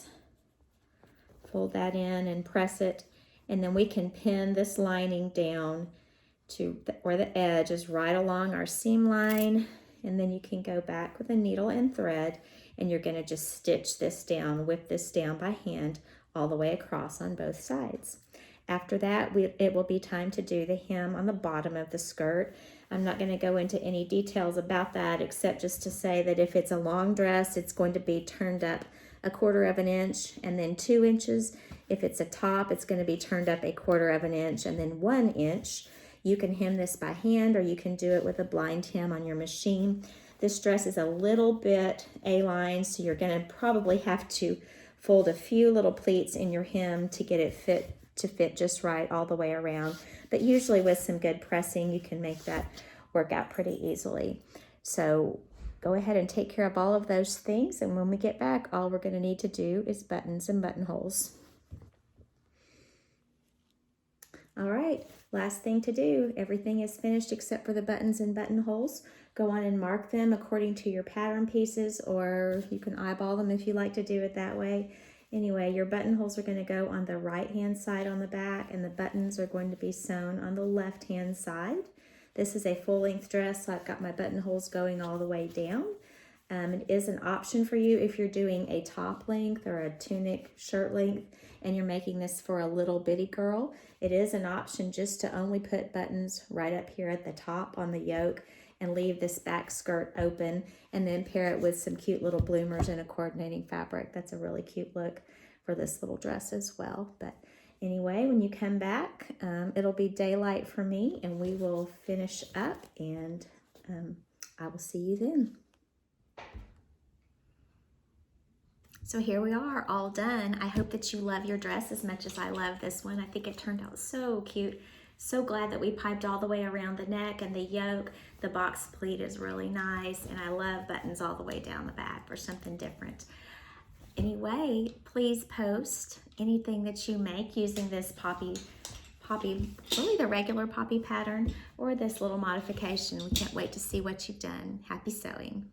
Fold that in and press it. And then we can pin this lining down to where the edge is right along our seam line. And then you can go back with a needle and thread, and you're going to just stitch this down, whip this down by hand all the way across on both sides. After that, it will be time to do the hem on the bottom of the skirt. I'm not going to go into any details about that, except just to say that if it's a long dress, it's going to be turned up 1/4 inch and then 2 inches. If it's a top, it's going to be turned up 1/4 inch and then 1 inch. You can hem this by hand, or you can do it with a blind hem on your machine. This dress is a little bit A-line, so you're going to probably have to fold a few little pleats in your hem to get it fit just right all the way around. But usually with some good pressing, you can make that work out pretty easily. So go ahead and take care of all of those things, and when we get back, all we're going to need to do is buttons and buttonholes. All right, last thing to do. Everything is finished except for the buttons and buttonholes. Go on and mark them according to your pattern pieces, or you can eyeball them if you like to do it that way. Anyway, your buttonholes are going to go on the right-hand side on the back, and the buttons are going to be sewn on the left-hand side. This is a full-length dress, so I've got my buttonholes going all the way down. It is an option for you if you're doing a top length or a tunic shirt length and you're making this for a little bitty girl. It is an option just to only put buttons right up here at the top on the yoke and leave this back skirt open, and then pair it with some cute little bloomers and a coordinating fabric. That's a really cute look for this little dress as well. But anyway, when you come back, it'll be daylight for me, and we will finish up, and I will see you then. So here we are, all done. I hope that you love your dress as much as I love this one. I think it turned out so cute. So glad that we piped all the way around the neck and the yoke. The box pleat is really nice, and I love buttons all the way down the back for something different. Anyway, please post anything that you make using this poppy, really the regular poppy pattern, or this little modification. We can't wait to see what you've done. Happy sewing. Bye.